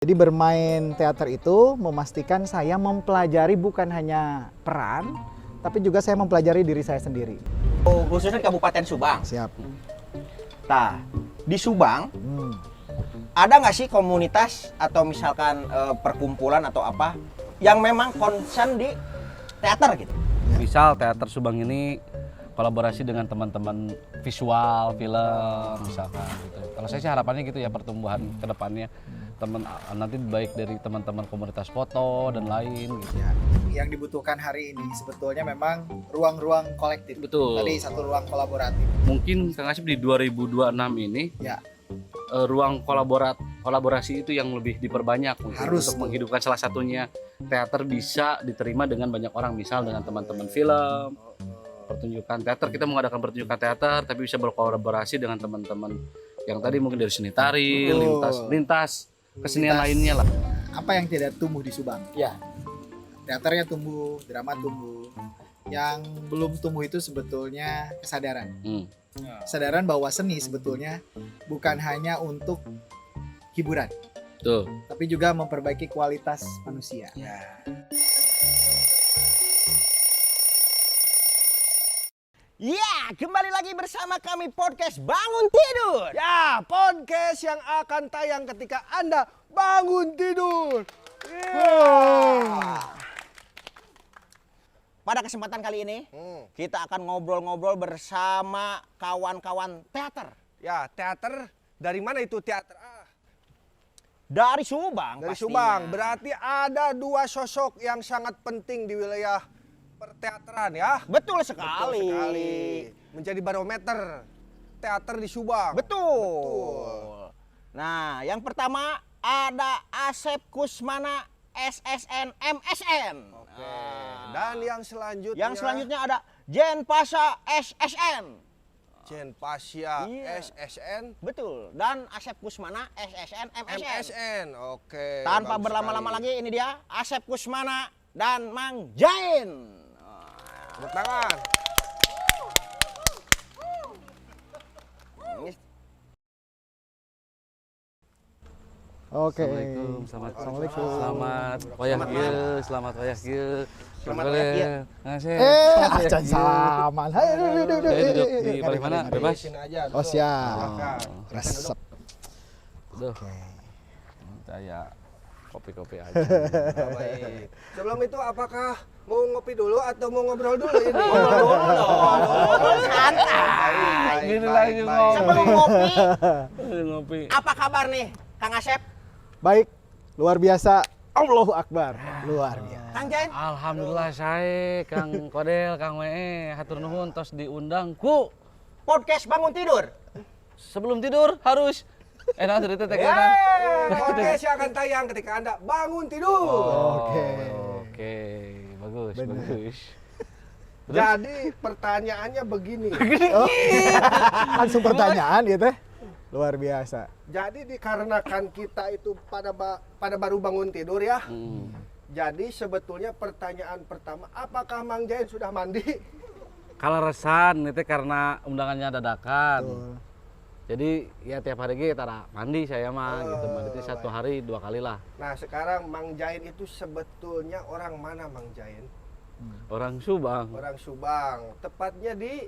Jadi bermain teater itu memastikan saya mempelajari bukan hanya peran, tapi juga saya mempelajari diri saya sendiri. Oh, khususnya Kabupaten Subang. Siap. Nah, di Subang ada nggak sih komunitas atau misalkan perkumpulan atau apa yang memang concern di teater gitu? Misal teater Subang ini kolaborasi dengan teman-teman visual, film misalkan gitu. Kalau saya sih harapannya gitu ya, pertumbuhan ke depannya teman nanti baik dari teman-teman komunitas foto dan lain gitu. Ya. Yang dibutuhkan hari ini sebetulnya memang ruang-ruang kolektif. Betul. Tadi satu ruang kolaboratif. Mungkin Kang Asep di 2026 ini Ya. Ruang kolaborasi itu yang lebih diperbanyak Harus untuk tuh. menghidupkan salah satunya teater bisa diterima dengan banyak orang, misal dengan teman-teman film, pertunjukan teater, kita mengadakan pertunjukan teater tapi bisa berkolaborasi dengan teman-teman yang tadi mungkin dari seni tari, lintas kesenian lainnya lah. Apa yang tidak tumbuh di Subang? Ya. Teaternya tumbuh, drama tumbuh. Yang belum tumbuh itu sebetulnya kesadaran. Kesadaran bahwa seni sebetulnya bukan hanya untuk hiburan, Tuh. tapi juga memperbaiki kualitas manusia. Ya, kembali lagi bersama kami podcast Bangun Tidur. Ya, podcast yang akan tayang ketika Anda bangun tidur. Pada kesempatan kali ini, kita akan ngobrol-ngobrol bersama kawan-kawan teater. Ya, teater dari mana itu teater? Dari Subang Dari pastinya. Subang. Berarti ada dua sosok yang sangat penting di wilayah perteateran ya. Betul Betul sekali. sekali. Menjadi barometer teater di Subang. Betul. Nah, yang pertama ada Asep Kusmana SSN MSN. Oke. Dan yang selanjutnya Yang selanjutnya ada Jen Pasha SSN. Jen Pasya Iya. SSN Betul. Dan Asep Kusmana SSN MSN. MSN. Oke. Tanpa bagus berlama-lama sekali. lagi, ini dia Asep Kusmana dan Mang Jain. Tepuk tangan. Ini Oke. Assalamualaikum, Assalamualaikum. selamat wayah kieu, selamat wayah kieu. Selamat wayah kieu. Ngasih. Acan salaman. Hai, duduk. Duduk di paling mana? Bebas. Sini aja. Oh, duduk. siap. Silakan. Resep. Duh. Saya kopi-kopi aja. Oh, baik. Sebelum itu apakah mau ngopi dulu atau mau ngobrol dulu ini? ngobrol santai. Gini lagi ngopi. Sebelum ngopi, Ngopi. apa kabar nih, Kang Asep? Baik, luar biasa. Allahu Akbar. Luar biasa. Kang Jain? Alhamdulillah saya Kang Kodel, Kang WE, hatur nuhun tos diundang ku. Podcast Bangun Tidur. Sebelum tidur harus enak cerita teh Ya, kan. podcast yang akan tayang ketika Anda bangun tidur. Oke. Oke, bagus, Bener. bagus. Jadi pertanyaannya begini. Langsung pertanyaan gitu. Luar biasa. Jadi dikarenakan kita itu pada baru bangun tidur ya. Jadi sebetulnya pertanyaan pertama, apakah Mang Jain sudah mandi? Kalau resan itu karena undangannya dadakan. Betul. Jadi ya tiap hari kita mandi saya mah gitu. Mandi itu satu hari 2 kali lah. Nah sekarang Mang Jain itu sebetulnya orang mana Mang Jain? Orang Subang, Orang Subang. Tepatnya di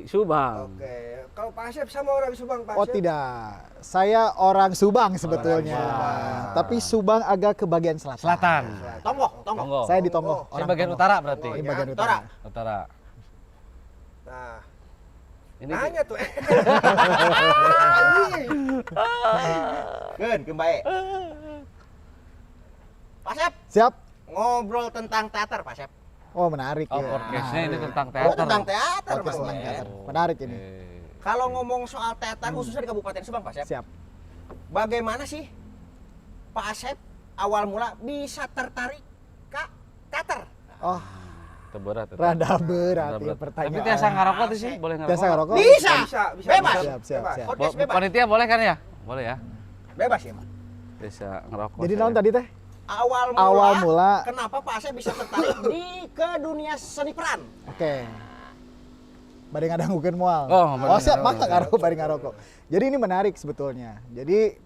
Subang. Oke. Kalau Pak Asep sama orang Subang Pak Oh Asep? tidak, saya orang Subang sebetulnya. Subang. Tapi Subang agak ke bagian selatan. Selatan. Tonggo. Tonggo. Saya di Tonggo. Saya bagian utara berarti. Ini bagian Utara. utara. Utara. Nah, Ini nanya tuh. Gen, kembali. Pak Asep, Siap? ngobrol tentang teater, Pak Asep. Oh menarik Oh, ya. podcastnya ini tentang Oh, teater. tentang teater, Podcast Mas. tentang Jain. teater. Menarik ini. Kalau ngomong soal teater khususnya di Kabupaten Subang, Pak Asep. Siap. Bagaimana sih Pak Asep awal mula bisa tertarik ke teater? Oh, Itu berat. itu. rada berat Rada ya berat. pertanyaan. Tapi tiasa ngerokok tuh sih, boleh ngerokok. Biasa ngerokok? Bisa. Bisa. Bebas. Siap, siap, Bebas. siap. Podcast bebas. Panitia boleh kan ya? Boleh ya. Bebas ya, Pak. Bisa ngerokok. Jadi saya. naon tadi teh? Awal mula. Kenapa Pak Asep bisa tertarik ke dunia seni peran? Oke. Bari ngadangukeun moal. Oh, bari siap, ngarokok. mah ngarokok bari ngarokok. Jadi ini menarik sebetulnya. Jadi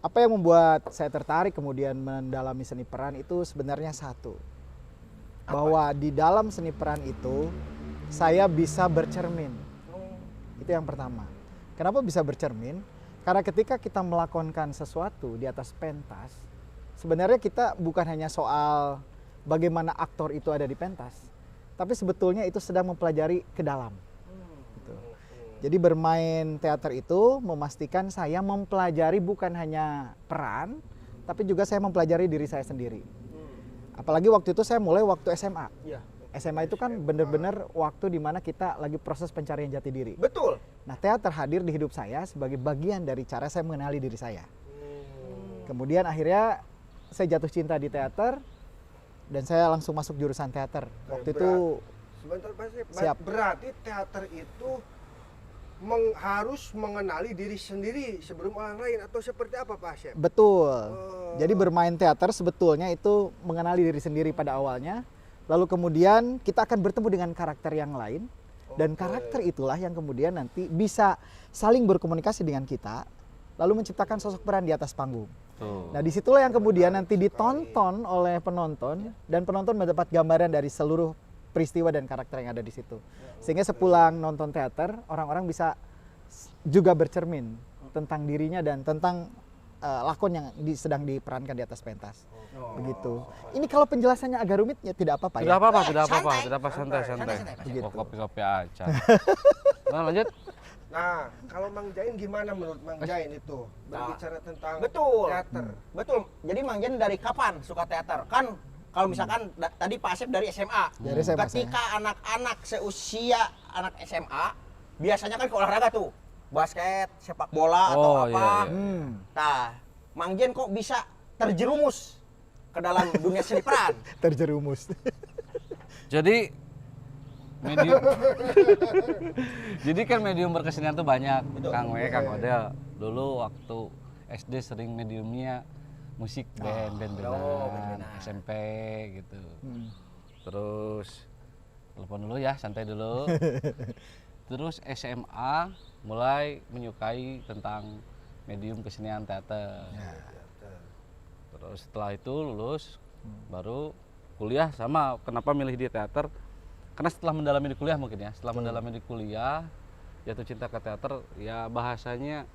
Apa yang membuat saya tertarik kemudian mendalami seni peran itu sebenarnya satu. Bahwa di dalam seni peran itu saya bisa bercermin. Itu yang pertama. Kenapa bisa bercermin? Karena ketika kita melakonkan sesuatu di atas pentas, sebenarnya kita bukan hanya soal bagaimana aktor itu ada di pentas, tapi sebetulnya itu sedang mempelajari ke dalam. Gitu. Jadi bermain teater itu memastikan saya mempelajari bukan hanya peran, tapi juga saya mempelajari diri saya sendiri. Apalagi waktu itu saya mulai waktu SMA. Iya. SMA itu kan benar-benar waktu dimana kita lagi proses pencarian jati diri. Betul. Nah, teater hadir di hidup saya sebagai bagian dari cara saya mengenali diri saya. Kemudian akhirnya saya jatuh cinta di teater dan saya langsung masuk jurusan teater. Waktu itu Sebentar Pak Syep. Siap. Berarti teater itu harus mengenali diri sendiri sebelum orang lain atau seperti apa Pak Syep? betul. Jadi bermain teater sebetulnya itu mengenali diri sendiri pada awalnya. Lalu kemudian kita akan bertemu dengan karakter yang lain. Dan karakter itulah yang kemudian nanti bisa saling berkomunikasi dengan kita. Lalu menciptakan sosok peran di atas panggung. Nah disitulah yang kemudian nanti ditonton oleh penonton. Dan penonton mendapat gambaran dari seluruh peristiwa dan karakter yang ada di situ. Sehingga sepulang nonton teater, orang-orang bisa juga bercermin tentang dirinya dan tentang lakon yang sedang diperankan di atas pentas. Begitu. Ini kalau penjelasannya agak rumit ya tidak apa-apa Tidak ya. apa-apa, tidak apa-apa, santai. tidak apa santai. Santai. Begitu. Oh, kopi-kopi aja. Nah, lanjut. Nah, kalau Mang Jain gimana menurut Mang Jain itu berbicara tentang Betul. teater? Betul. Jadi Mang Jen dari kapan suka teater? Kan kalau misalkan tadi Pak Asep dari SMA. Dari SMA Ketika anak-anak seusia anak SMA, biasanya kan ke olahraga tuh. Basket, sepak bola atau Oh, apa. iya. Nah, Mang Jen kok bisa terjerumus ke dalam dunia seni peran? Terjerumus. Jadi medium jadi kan medium berkesenian tuh banyak. Betul. Kang We, Kang Odel. Dulu waktu SD sering mediumnya musik band-bandan, band-bandan. SMP gitu. Terus telepon dulu ya, santai dulu. Terus SMA mulai menyukai tentang medium kesenian teater. Terus setelah itu lulus baru kuliah sama. Kenapa milih di teater? Karena setelah mendalami di kuliah mungkin ya. Setelah mendalami di kuliah jatuh cinta ke teater, ya bahasanya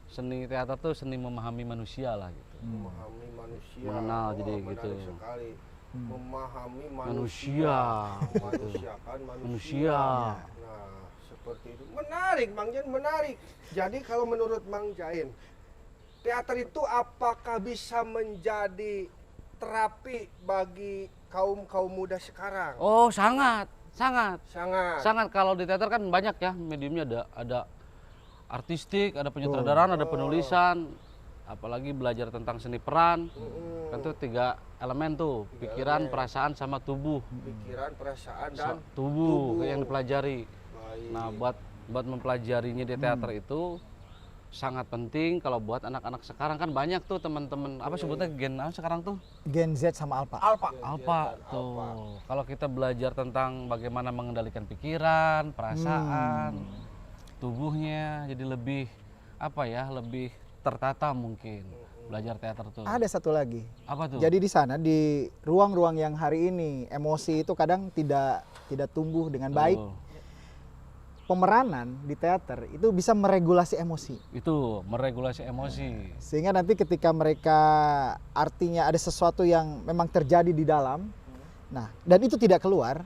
seni teater tuh seni memahami manusia lah gitu. Memahami manusia. Mengenal, Wah, jadi menarik gitu. sekali. Memahami Manusia, gitu. Manusiakan manusia. Manusia. Nah, seperti itu. Menarik, Mang Jain, menarik. Jadi kalau menurut Mang Jain, teater itu apakah bisa menjadi terapi bagi kaum muda sekarang? Oh, sangat. Sangat. Sangat. Kalau di teater kan banyak ya mediumnya, ada artistik, ada penyutradaraan, ada penulisan, apalagi belajar tentang seni peran. Kan tuh 3 elemen tuh, pikiran, perasaan sama tubuh. Pikiran, perasaan dan Tubuh yang dipelajari. baik. Nah, buat mempelajarinya di teater itu sangat penting. Kalau buat anak-anak sekarang kan banyak tuh teman-teman, apa sebutnya gen apa sekarang tuh? Gen Z sama Alpha. Alpha tuh. Kalau kita belajar tentang bagaimana mengendalikan pikiran, perasaan, tubuhnya jadi lebih apa ya, lebih tertata mungkin belajar teater tuh. Ada satu lagi. Apa tuh? Jadi di sana di ruang-ruang yang hari ini emosi itu kadang tidak tumbuh dengan baik. Pemeranan di teater itu bisa meregulasi emosi. Itu meregulasi emosi. Sehingga nanti ketika mereka artinya ada sesuatu yang memang terjadi di dalam, nah dan itu tidak keluar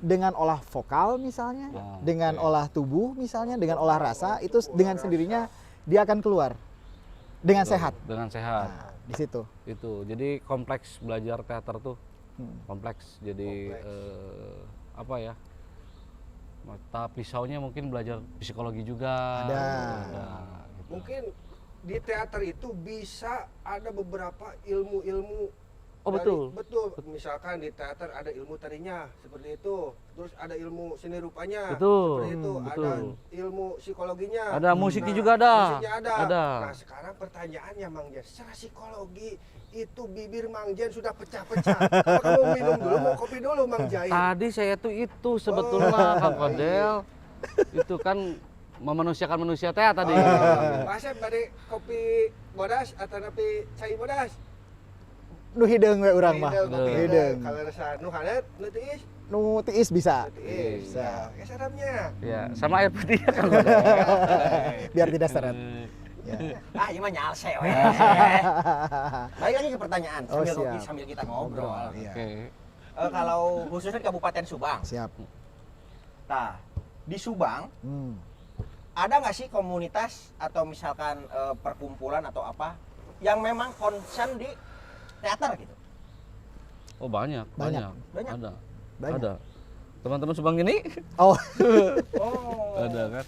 dengan olah vokal misalnya, dengan olah tubuh misalnya, dengan olah rasa, itu dengan sendirinya dia akan keluar dengan sehat. Dengan sehat. Nah, di situ. Itu. Jadi kompleks belajar teater tuh. Kompleks. Jadi apa ya? Mata pisaunya mungkin belajar psikologi juga. Ada. Gitu. Mungkin di teater itu bisa ada beberapa ilmu-ilmu. Oh, betul. Betul. Misalkan di teater ada ilmu tarinya seperti itu. Terus ada ilmu seni rupanya. Betul. Seperti itu. Betul. Ada ilmu psikologinya. Ada musiknya juga ada. Musiknya ada. Ada. Nah sekarang pertanyaannya Mang Jen, secara psikologi itu bibir Mang Jen sudah pecah-pecah. Apakah mau minum dulu, mau kopi dulu Mang Jain? Tadi saya tuh itu sebetulnya Kang Kodel. Itu kan memanusiakan manusia teh tadi. Asep bade kopi bodas atau napi cai bodas. Nu hideung we urang mah. Hideung. Kalau rasa nu hanet, nu tiis. Nu tiis bisa. Bisa. Ya saramnya. Ya, sama air putih ya kan. Biar tidak seret. Ya. Ini mah nyalse we. Balik lagi ke pertanyaan Oh, sambil siap. ngopi sambil kita ngobrol. Iya. Oke. Kalau khususnya Kabupaten Subang. Siap. Nah, di Subang Hmm. ada nggak sih komunitas atau misalkan perkumpulan atau apa yang memang concern di teater gitu? Oh, banyak. Banyak? Ada. Banyak. Ada. Teman-teman Subang ini Oh, Oh. ada kan.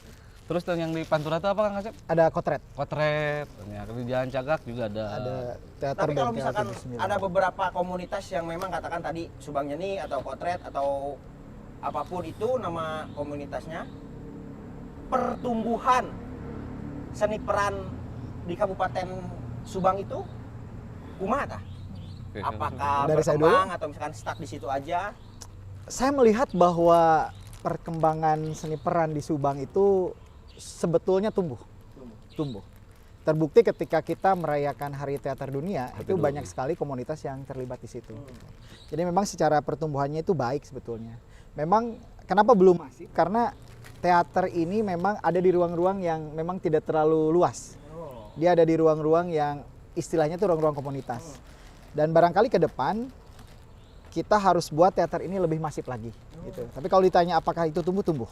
Terus yang di Pantura itu apa Kang Asep? ada kotret. Potret. Ya, di Jalan Cagak juga ada. Ada teater Tapi kalau dan misalkan teater sembilan. ada beberapa komunitas yang memang katakan tadi Subang Nyeni atau Kotret atau apapun itu nama komunitasnya, pertumbuhan seni peran di Kabupaten Subang itu kumaha tah? Oke, Apakah Dari saya berkembang atau misalkan stuck di situ aja? Saya melihat bahwa perkembangan seni peran di Subang itu sebetulnya tumbuh. Terbukti ketika kita merayakan Hari Teater Dunia, itu banyak sekali komunitas yang terlibat di situ. Jadi memang secara pertumbuhannya itu baik sebetulnya. Memang kenapa belum masif? Karena teater ini memang ada di ruang-ruang yang memang tidak terlalu luas. Dia ada di ruang-ruang yang istilahnya itu ruang-ruang komunitas. Dan barangkali ke depan kita harus buat teater ini lebih masif lagi gitu. Tapi kalau ditanya apakah itu tumbuh.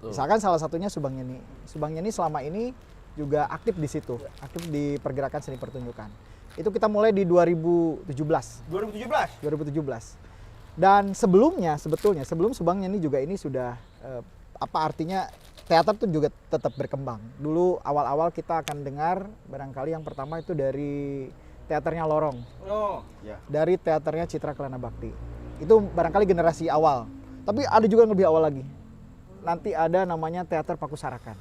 Misalkan salah satunya Subang Nyeni. Subang Nyeni selama ini juga aktif di situ, aktif di pergerakan seni pertunjukan. Itu kita mulai di 2017. 2017. Dan sebelumnya sebetulnya sebelum Subang Nyeni juga ini sudah apa artinya teater tuh juga tetap berkembang. Dulu awal-awal kita akan dengar barangkali yang pertama itu dari teaternya Lorong. Oh, ya. Dari teaternya Citra Kelana Bakti. Itu barangkali generasi awal. Tapi ada juga yang lebih awal lagi. Nanti ada namanya Teater Paku Sarakan.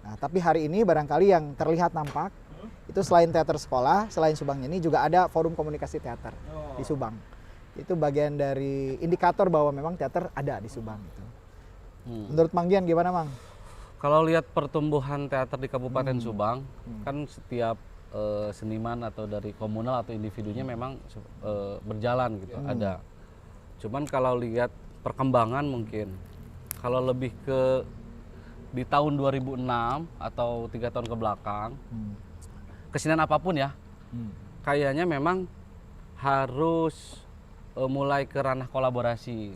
Nah, tapi hari ini barangkali yang terlihat nampak itu selain teater sekolah, selain Subang Nyeni juga ada forum komunikasi teater di Subang. Itu bagian dari indikator bahwa memang teater ada di Subang gitu. Menurut Mang Dian gimana, Mang? Kalau lihat pertumbuhan teater di Kabupaten Subang, kan setiap seniman atau dari komunal atau individunya memang berjalan gitu, ada. Cuman kalau lihat perkembangan mungkin, kalau lebih ke di tahun 2006 atau 3 tahun ke belakang, kesenian apapun ya, kayaknya memang harus mulai ke ranah kolaborasi.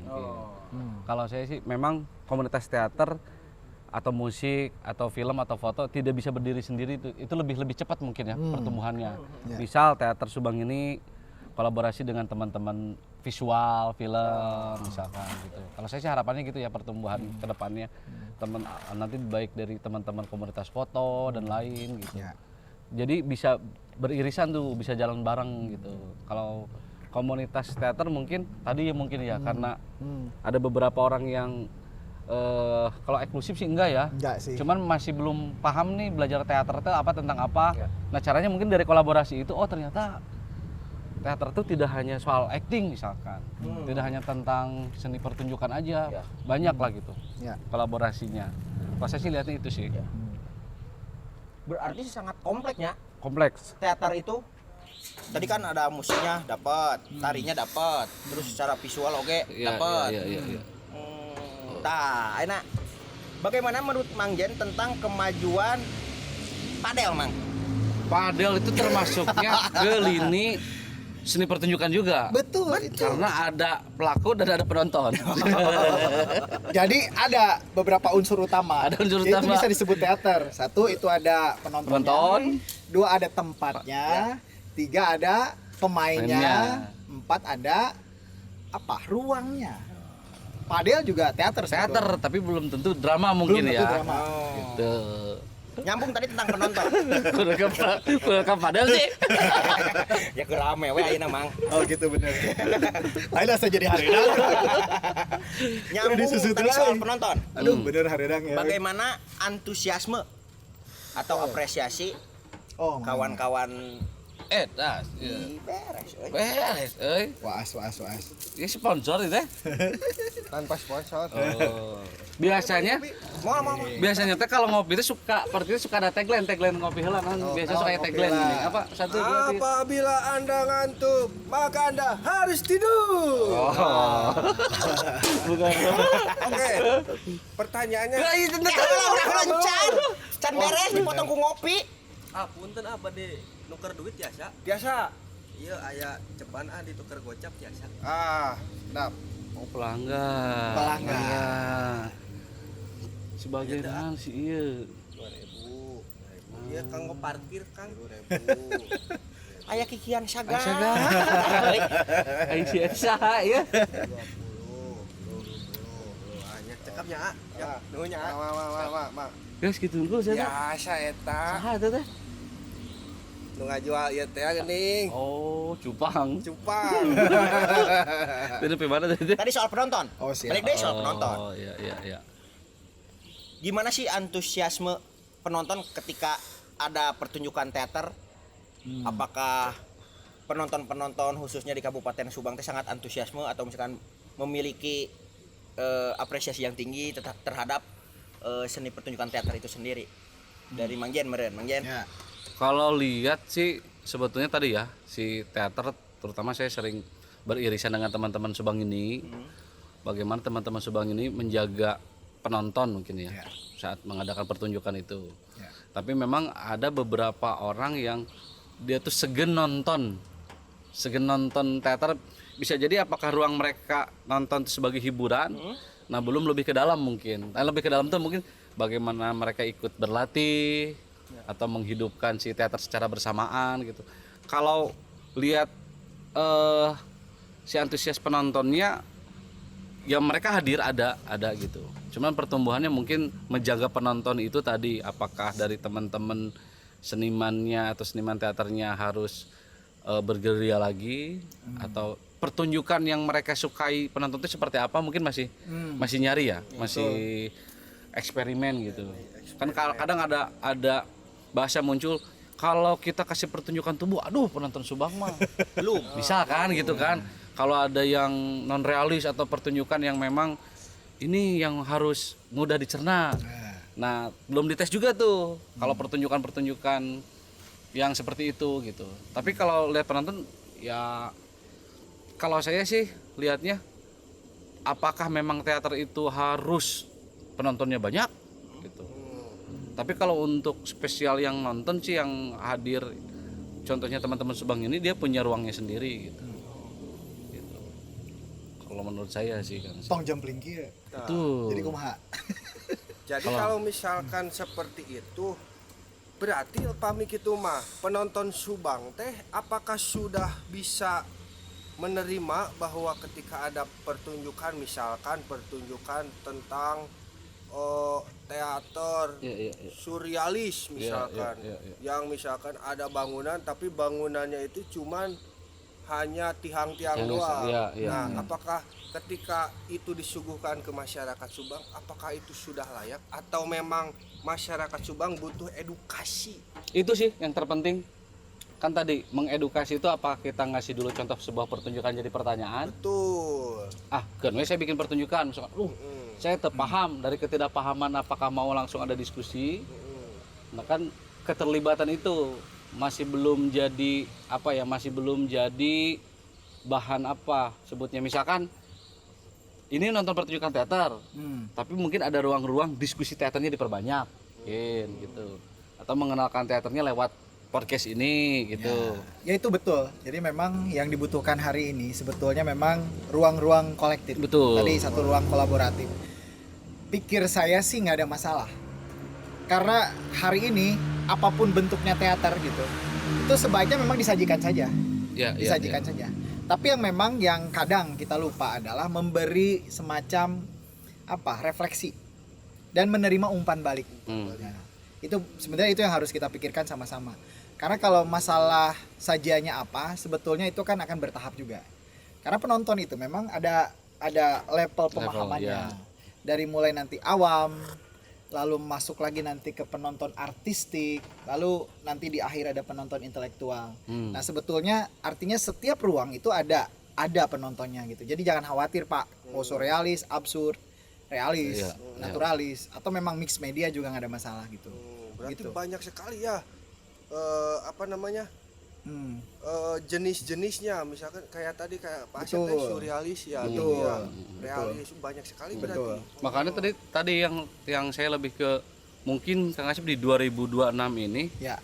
Kalau saya sih memang komunitas teater atau musik atau film atau foto tidak bisa berdiri sendiri, itu lebih cepat mungkin ya pertumbuhannya. Misal teater Subang ini kolaborasi dengan teman-teman visual film misalkan gitu. Kalau saya sih harapannya gitu ya pertumbuhan ke depannya nanti baik dari teman-teman komunitas foto dan lain gitu. Jadi bisa beririsan tuh, bisa jalan bareng gitu. Kalau komunitas teater mungkin tadi ya mungkin ya karena ada beberapa orang yang kalau eksklusif sih enggak ya. Enggak sih. Cuman masih belum paham nih belajar teater itu apa tentang apa. Nah, caranya mungkin dari kolaborasi itu ternyata teater itu tidak hanya soal acting misalkan. Tidak hanya tentang seni pertunjukan aja. Banyak lah gitu. Kolaborasinya. Kalau saya sih lihatnya itu sih. Berarti sangat kompleksnya. Kompleks. Teater itu tadi kan ada musiknya dapat, tarinya dapat, terus secara visual oke dapat. Iya. Nah, enak. Bagaimana menurut Mang Jen tentang kemajuan padel, Mang? Padel itu termasuknya ke lini seni pertunjukan juga. Betul. Karena ada pelaku dan ada penonton. Jadi ada beberapa unsur utama. Ada unsur Itu utama. bisa disebut teater. 1 itu ada penontonnya. 2 ada tempatnya. 3 ada pemainnya. 4 ada apa? Ruangnya. Padel juga teater. Teater, tapi belum tentu drama mungkin Belum tentu ya. drama. Gitu. Nyambung tadi tentang penonton. Ke padel sih. Ya kerame we ayeuna, Mang. Oh gitu bener. Lain asa jadi haredang. Nyambung Disusutin tadi soal lagi. penonton. Aduh bener haredang ya. Bagaimana antusiasme atau apresiasi Oh, kawan-kawan Tas. beres, euy. Beres, euy. waas. Ini sponsor itu. Tanpa sponsor. Biasanya Mau. Biasanya teh kalau ngopi itu suka ada tagline ngopi heula kan. Biasa suka ngopi tagline heula. ini. Apa? 1 2 3. Apabila Anda ngantuk, maka Anda harus tidur. Oh. Bukan. Oke. Pertanyaannya, Udah lancar. Can beres dipotong ku ngopi. Punten apa deh nuker duit biasa? biasa. Iya aya ceban ditukar gocap biasa. Nah, Oh, pelanggan. Pelanggan. Sebagai naon sih ieu? 2000. Iya kanggo parkir Kang. 2000. Aya kikian saga. Ai sia saha ya? 20. Hanya cekapnya, ya. Nuhnya. Ma. Geus kitu unggul sia. Biasa eta. Saha eta teh? Nu ngajual ieu teh geuning. Oh, cupang. Cupang. Tadi pe mana tadi? Tadi soal penonton. Oh, siap. Balik deh soal penonton. Oh, iya. Gimana sih antusiasme penonton ketika ada pertunjukan teater? Apakah penonton-penonton khususnya di Kabupaten Subang teh sangat antusiasme atau misalkan memiliki apresiasi yang tinggi terhadap seni pertunjukan teater itu sendiri? Dari Mang Jen meren, Mang Jen. Ya. Kalau lihat sih sebetulnya tadi ya si teater, terutama saya sering beririsan dengan teman-teman Subang ini. Bagaimana teman-teman Subang ini menjaga penonton mungkin ya, saat mengadakan pertunjukan itu. Ya. Tapi memang ada beberapa orang yang dia tuh segen nonton teater. Bisa jadi apakah ruang mereka nonton itu sebagai hiburan. Nah, belum lebih ke dalam mungkin. Lebih ke dalam tuh mungkin bagaimana mereka ikut berlatih atau menghidupkan si teater secara bersamaan gitu. Kalau lihat si antusias penontonnya, ya mereka hadir ada gitu. Cuman pertumbuhannya mungkin menjaga penonton itu tadi, apakah dari teman-teman senimannya atau seniman teaternya harus bergerilya lagi, atau pertunjukan yang mereka sukai penonton itu seperti apa, mungkin masih nyari ya, masih eksperimen gitu. Kan kadang ada bahasa muncul, kalau kita kasih pertunjukan tubuh, aduh penonton Subang mah belum bisa kan gitu kan. Kalau ada yang non realis atau pertunjukan yang memang ini yang harus mudah dicerna, nah belum dites juga tuh kalau pertunjukan yang seperti itu gitu. Tapi kalau lihat penonton ya, kalau saya sih lihatnya, apakah memang teater itu harus penontonnya banyak gitu. Tapi kalau untuk spesial yang nonton sih, yang hadir contohnya teman-teman Subang ini, dia punya ruangnya sendiri gitu. Kalau menurut saya sih kan. Tong jempling kieu. Itu. Jadi kumaha? Jadi kalau misalkan seperti itu, berarti pamik itu mah penonton Subang teh apakah sudah bisa menerima bahwa ketika ada pertunjukan, misalkan pertunjukan tentang teater surrealis misalkan, yang misalkan ada bangunan tapi bangunannya itu cuman hanya tiang-tiang doang. Nah, apakah ketika itu disuguhkan ke masyarakat Subang, apakah itu sudah layak atau memang masyarakat Subang butuh edukasi? Itu sih yang terpenting. Kan tadi mengedukasi itu, apa kita ngasih dulu contoh sebuah pertunjukan jadi pertanyaan? Betul. Kan saya bikin pertunjukan misalkan, saya terpaham, dari ketidakpahaman apakah mau langsung ada diskusi. Nah kan keterlibatan itu masih belum jadi masih belum jadi bahan sebutnya, misalkan ini nonton pertunjukan teater, tapi mungkin ada ruang-ruang diskusi teaternya diperbanyak gitu, atau mengenalkan teaternya lewat podcast ini gitu. Ya itu betul. Jadi memang yang dibutuhkan hari ini sebetulnya memang ruang-ruang kolektif. Betul. Tadi satu ruang kolaboratif. Pikir saya sih nggak ada masalah. Karena hari ini apapun bentuknya teater gitu, itu sebaiknya memang disajikan saja. Disajikan saja. Tapi yang memang yang kadang kita lupa adalah memberi semacam refleksi dan menerima umpan balik. Itu sebenarnya itu yang harus kita pikirkan sama-sama. Karena kalau masalah sajiannya sebetulnya itu kan akan bertahap juga. Karena penonton itu memang ada level pemahamannya. Dari mulai nanti awam, lalu masuk lagi nanti ke penonton artistik, lalu nanti di akhir ada penonton intelektual. Nah, sebetulnya artinya setiap ruang itu ada penontonnya gitu. Jadi jangan khawatir Pak, mau surrealis, absurd, realis, Iya, naturalis, atau memang mix media juga nggak ada masalah gitu. Berarti Gitu. banyak sekali ya apa namanya Hmm. jenis-jenisnya, misalkan kayak tadi kayak Pak Asep Betul. teh surrealis ya, Betul. gitu ya, realis banyak sekali Betul. berarti. Makanya tadi yang saya lebih ke mungkin Kang Asep di 2026 ini Ya,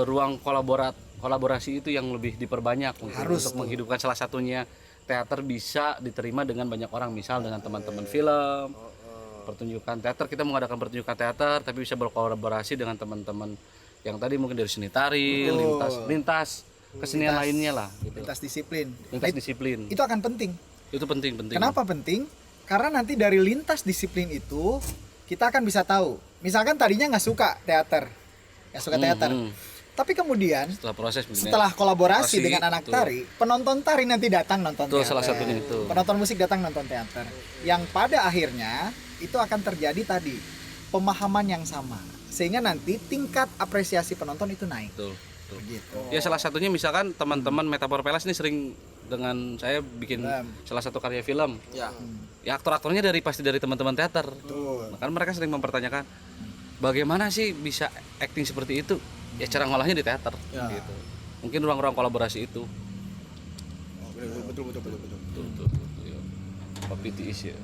ruang kolaborasi itu yang lebih diperbanyak mungkin Harus untuk tuh. menghidupkan salah satunya teater bisa diterima dengan banyak orang, misal dengan teman-teman film, pertunjukan teater, kita mengadakan pertunjukan teater tapi bisa berkolaborasi dengan teman-teman yang tadi mungkin dari seni tari, Betul. lintas kesenian Lintas- lainnya lah gitu. lintas disiplin. Lintas Nah, disiplin. Itu akan penting. Itu penting. Kenapa penting? Karena nanti dari lintas disiplin itu kita akan bisa tahu. Misalkan tadinya nggak suka teater, Hmm. tapi kemudian Setelah proses mungkin ya. setelah kolaborasi Kolaborasi, dengan anak betul. tari, penonton tari nanti datang nonton Betul, teater. salah satunya itu. Penonton musik datang nonton teater. Yang pada akhirnya itu akan terjadi tadi pemahaman yang sama, sehingga nanti tingkat apresiasi penonton itu naik. Betul. Begitu. Ya salah satunya misalkan teman-teman Metafor Pelas ini sering dengan saya bikin Film. salah satu karya film. Ya. Ya aktor-aktornya pasti dari teman-teman teater. Betul. Kan mereka sering mempertanyakan bagaimana sih bisa acting seperti itu? Ya cara ngolahnya di teater gitu. Mungkin ruang-ruang kolaborasi itu. Betul. Betul. Ya. Papi tiis ya.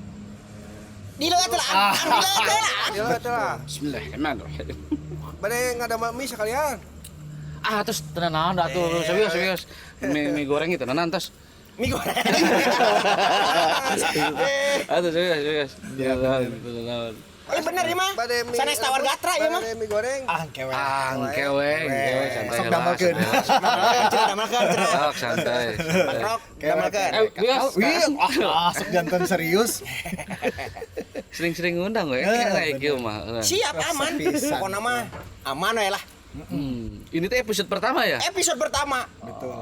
Di lo atuh lah. Ya itulah. Bismillahirrahmanirrahim. Bade nggak ada mie sekalian. Terus tenan dah tuh serius. Mie goreng itu tenan terus. Mie goreng. Serius. Iya, Bener ya mah. Bade mie. Sanes tawar gatra ya mah. Bade mie goreng. Angkewe. Keweng, santai. Sok damelkeun. Cenah damelkeun cenah. Sok santai. Makrok damelkeun. Sok jantan serius. Sering-sering ngundang we. Bener. Kayak gitu mah. Siap aman. Pisan. Pokona mah aman we lah. Ini tuh episode pertama ya? Episode pertama. Betul.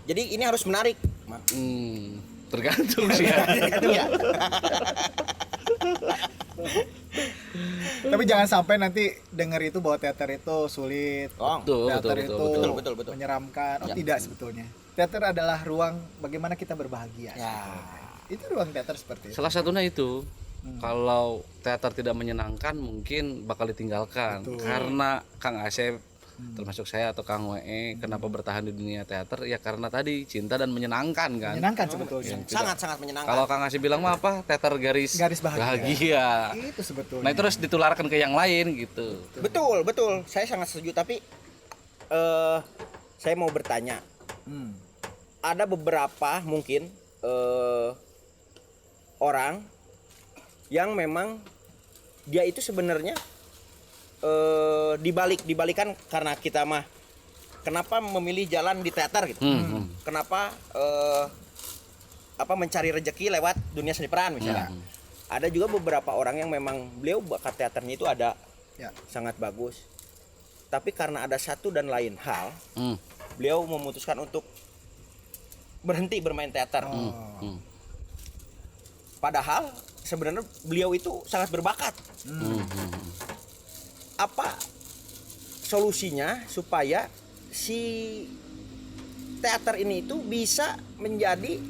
Jadi ini harus menarik. Tergantung sih ya. Iya. Tapi jangan sampai nanti denger itu bahwa teater itu sulit. Betul, Teater betul, itu betul. Betul. menyeramkan. Oh Ya. tidak sebetulnya. Teater adalah ruang bagaimana kita berbahagia. Ya. Itu ruang teater seperti itu. Salah satunya itu kalau teater tidak menyenangkan mungkin bakal ditinggalkan. Betul. Karena Kang Asep termasuk saya atau Kang WE kenapa bertahan di dunia teater ya karena tadi cinta dan menyenangkan kan. Menyenangkan sebetulnya. Sangat menyenangkan. Kalau Kang Asep bilang mah apa? Teater garis bahagia. Itu sebetulnya. Nah itu harus ditularkan ke yang lain gitu. Betul. Saya sangat setuju tapi saya mau bertanya. Hmm. Ada beberapa mungkin orang yang memang dia itu sebenarnya dibalikan karena kita mah kenapa memilih jalan di teater gitu. Kenapa mencari rezeki lewat dunia seni peran misalnya. Ada juga beberapa orang yang memang beliau bakat teaternya itu ada Ya. sangat bagus. Tapi karena ada satu dan lain hal, beliau memutuskan untuk berhenti bermain teater. Padahal sebenarnya beliau itu sangat berbakat. Apa solusinya supaya si teater ini itu bisa menjadi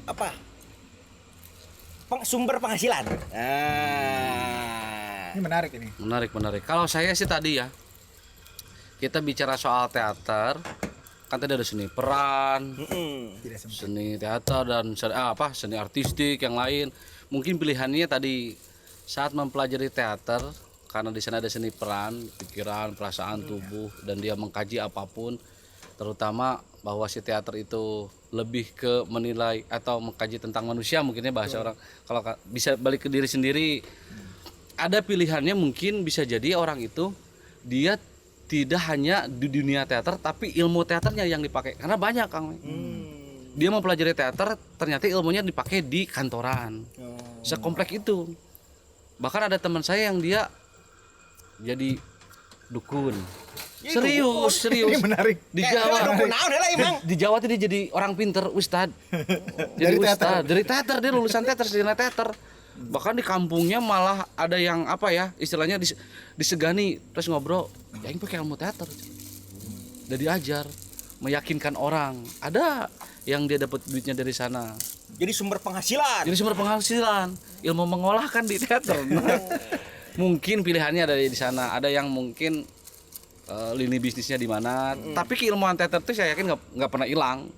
apa? Sumber penghasilan. Ini menarik ini. Menarik. Kalau saya sih tadi ya, kita bicara soal teater, kan tadi ada seni peran, Tidak sempit. seni teater dan seni artistik yang lain. Mungkin pilihannya tadi saat mempelajari teater, karena di sana ada seni peran, pikiran, perasaan, tubuh, dan dia mengkaji apapun, terutama bahwa si teater itu lebih ke menilai atau mengkaji tentang manusia mungkinnya bahasa orang. Kalau bisa balik ke diri sendiri, ada pilihannya mungkin bisa jadi orang itu dia tidak hanya di dunia teater tapi ilmu teaternya yang dipakai karena banyak Kang. Dia mempelajari teater ternyata ilmunya dipakai di kantoran. Sekompleks itu. Bahkan ada teman saya yang dia jadi dukun. Serius. Ini menarik. Di Jawa. emang. Di Jawa tuh dia jadi orang pinter, ustad. Jadi Dari teater. ustad, dari teater dia lulusan teater, sarjana teater. Bahkan di kampungnya malah ada yang istilahnya disegani terus ngobrol, ya ini pakai ilmu teater. Udah diajar, meyakinkan orang. Ada yang dia dapat duitnya dari sana. Jadi sumber penghasilan. Jadi sumber penghasilan, ilmu mengolah kan di teater. Nah, mungkin pilihannya ada di sana. Ada yang mungkin lini bisnisnya di mana. Tapi keilmuan teater itu saya yakin nggak pernah hilang,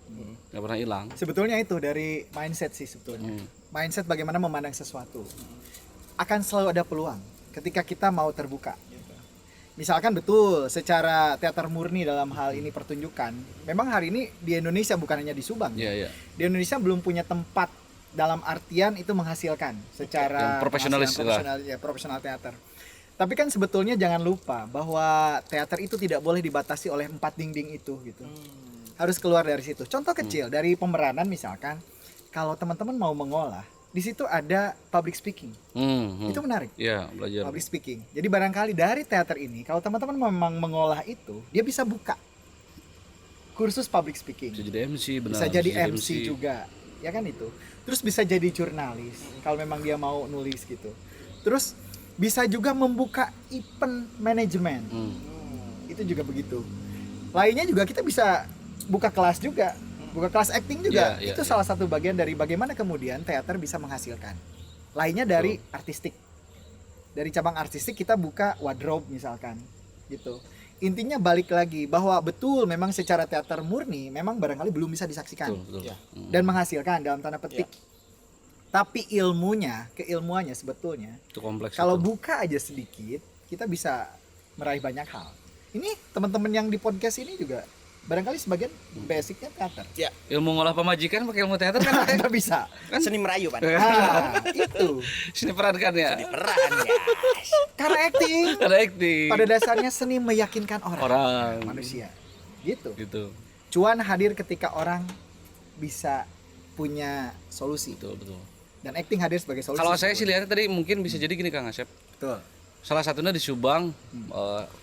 nggak pernah hilang. Sebetulnya itu dari mindset sih sebetulnya. Mindset bagaimana memandang sesuatu. Akan selalu ada peluang ketika kita mau terbuka. Misalkan betul secara teater murni dalam hal ini pertunjukan, memang hari ini di Indonesia bukan hanya di Subang. Iya. Di Indonesia belum punya tempat dalam artian itu menghasilkan secara Yang profesionalis profesional teater. Tapi kan sebetulnya jangan lupa bahwa teater itu tidak boleh dibatasi oleh 4 dinding itu gitu. Harus keluar dari situ. Contoh kecil dari pemeranan misalkan, kalau teman-teman mau mengolah, di situ ada public speaking. Itu menarik. Iya, belajar. Public speaking. Jadi barangkali dari teater ini, kalau teman-teman memang mengolah itu, dia bisa buka kursus public speaking. Bisa jadi MC, benar. Bisa jadi MC juga, ya kan itu. Terus bisa jadi jurnalis, kalau memang dia mau nulis gitu. Terus bisa juga membuka event manajemen. Itu juga begitu. Lainnya juga kita bisa buka kelas juga. Buka kelas acting juga. Itu salah satu bagian dari bagaimana kemudian teater bisa menghasilkan. Lainnya dari artistik. Dari cabang artistik kita buka wardrobe misalkan gitu. Intinya balik lagi bahwa betul memang secara teater murni memang barangkali belum bisa disaksikan. Betul. Dan menghasilkan dalam tanda petik. Tapi keilmuannya sebetulnya Itu kompleks. kalau itu. buka aja sedikit, kita bisa meraih banyak hal. Ini teman-teman yang di podcast ini juga barangkali sebagian basicnya teater. Ilmu ngolah pemajikan pakai ilmu teater kan Nggak bisa. Kan seni merayu Pak. Nah, itu. sini peran kan ya. Peran ya. Karena acting Ada acting. pada dasarnya seni meyakinkan orang manusia. Gitu. gitu. Cuan hadir ketika orang bisa punya solusi. Betul. Dan acting hadir sebagai solusi. Kalau saya sih lihatnya tadi mungkin bisa jadi gini Kang Asep. betul. Salah satunya di Subang,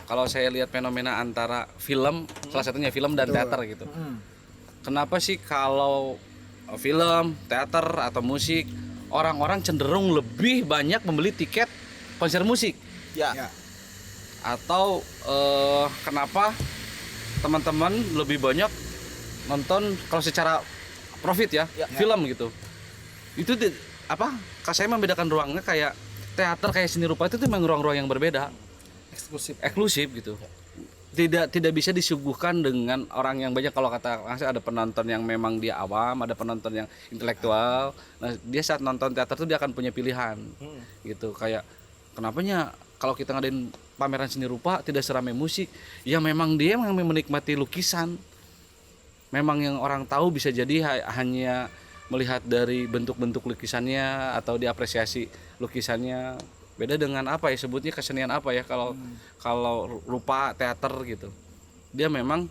kalau saya lihat fenomena antara film, salah satunya film dan teater gitu. Kenapa sih kalau film, teater atau musik, orang-orang cenderung lebih banyak membeli tiket konser musik? Ya. Atau kenapa teman-teman lebih banyak nonton kalau secara profit ya, film gitu? Itu apa? Saya membedakan ruangnya kayak teater kayak seni rupa itu tuh memang ruang-ruang yang berbeda, eksklusif gitu. Tidak bisa disuguhkan dengan orang yang banyak. Kalau kata ada penonton yang memang dia awam, ada penonton yang intelektual. Nah, dia saat nonton teater tuh dia akan punya pilihan. Gitu. Kayak kenapanya kalau kita ngadain pameran seni rupa tidak seramai musik? Ya memang dia memang menikmati lukisan. Memang yang orang tahu bisa jadi hanya melihat dari bentuk-bentuk lukisannya atau diapresiasi lukisannya. Beda dengan apa ya sebutnya, kesenian apa ya kalau rupa teater gitu. Dia memang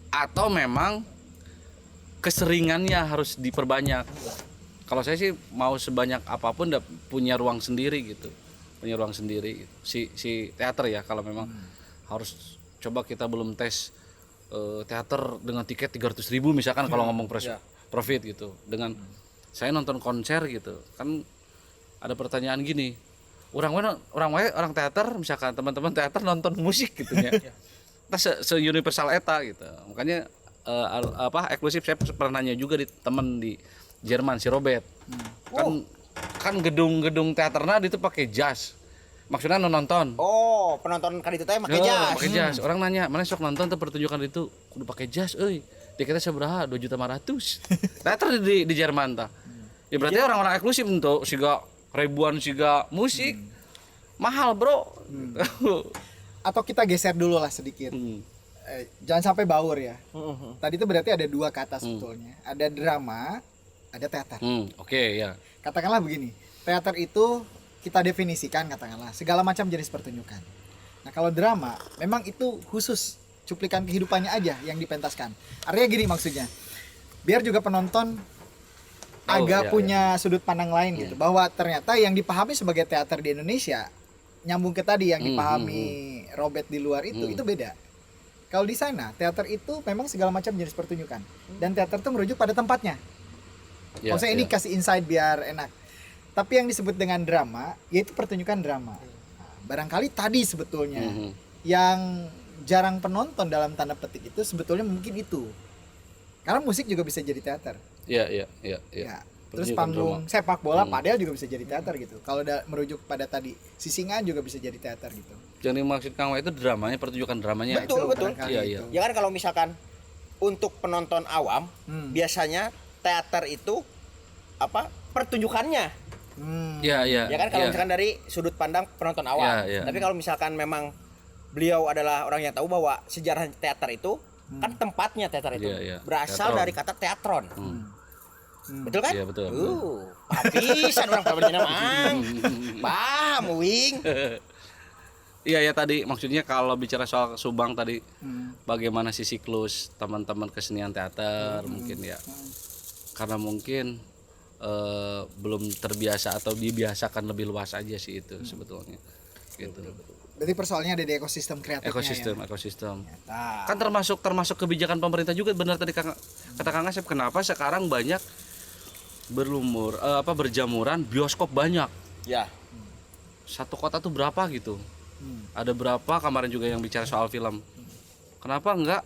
atau memang keseringannya harus diperbanyak. Kalau saya sih mau sebanyak apapun punya ruang sendiri gitu. Punya ruang sendiri gitu. Si teater ya, kalau memang harus coba kita belum tes teater dengan tiket 300.000 misalkan kalau ngomong profit gitu. Dengan saya nonton konser gitu. Kan ada pertanyaan gini. Orang teater misalkan teman-teman teater nonton musik gitu ya. Se universal eta gitu. Makanya eksklusif saya pernah nanya juga di teman di Jerman si Robert. Kan gedung-gedung teaternya itu pakai jas. Maksudnya nonton. Oh, penonton kali itu teh pakai jas. Pakai jas. Orang nanya, "Mana sok nonton tuh pertunjukan itu kudu pakai jas euy." Tiketnya seberapa? 2.500.000. Teater di Jerman tah. Ya berarti orang-orang eksklusif untuk siga ribuan siga musik. Mahal, Bro. Atau kita geser dulu lah sedikit. Jangan sampai baur ya. Tadi itu berarti ada dua kata sebetulnya. Ada drama, ada teater. Oke, ya. Katakanlah begini, teater itu kita definisikan katakanlah segala macam jenis pertunjukan. Nah kalau drama, memang itu khusus cuplikan kehidupannya aja yang dipentaskan. Artinya gini maksudnya, biar juga penonton agak punya sudut pandang lain gitu, bahwa ternyata yang dipahami sebagai teater di Indonesia nyambung ke tadi yang dipahami Robert di luar itu beda. Kalau di sana teater itu memang segala macam jenis pertunjukan, dan teater itu merujuk pada tempatnya. Maksudnya ini kasih insight biar enak. Tapi yang disebut dengan drama, yaitu pertunjukan drama. Nah, barangkali tadi sebetulnya yang jarang penonton dalam tanda petik itu sebetulnya mungkin itu. Karena musik juga bisa jadi teater. Iya. Ya. Terus Pertunjukan panggung drama. sepak bola padel juga bisa jadi teater gitu. Kalau merujuk pada tadi sisingan juga bisa jadi teater gitu. Yang dimaksud Kang Wa itu dramanya, pertunjukan dramanya. Betul, betul. barangkali Iya, itu. iya. Ya kan kalau misalkan untuk penonton awam biasanya teater itu apa pertunjukannya Iya. ya kan kalau misalkan dari sudut pandang penonton awam. Iya. Tapi kalau misalkan memang beliau adalah orang yang tahu bahwa sejarah teater itu kan tempatnya teater itu Iya. berasal Teatron. dari kata teatron. Betul kan? Iya, betul. Papisan orang pabriknya mang. Paham wing. Iya ya, tadi maksudnya kalau bicara soal Subang tadi bagaimana sih siklus teman-teman kesenian teater mungkin ya. Karena mungkin belum terbiasa atau dibiasakan lebih luas aja sih itu sebetulnya. Gitu. Berarti persoalannya ada di ekosistem kreatifnya. Ekosistem. Nah, Kan termasuk kebijakan pemerintah juga, benar tadi kata Kang Asep, kenapa sekarang banyak berjamuran bioskop banyak. Ya. Satu kota tuh berapa gitu. Ada berapa, kemarin juga yang bicara soal film. Kenapa enggak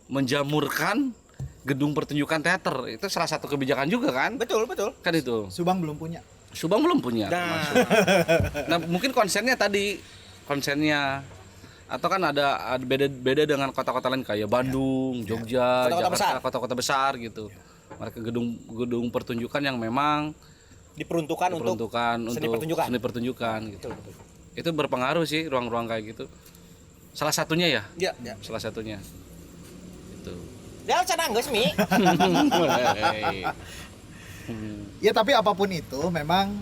menjamurkan gedung pertunjukan teater? Itu salah satu kebijakan juga kan? Betul. Kan itu. Subang belum punya. Subang belum punya. Nah. Nah, mungkin konsennya atau kan ada beda dengan kota-kota lain kayak Bandung, Jogja, Kota-kota Jakarta, besar. kota-kota besar gitu. Mereka gedung pertunjukan yang memang Diperuntukkan untuk seni pertunjukan gitu. Itu berpengaruh sih ruang-ruang kayak gitu. Salah satunya ya. ya. Salah satunya. Itu. Ya cenah geus mi. Ya tapi apapun itu memang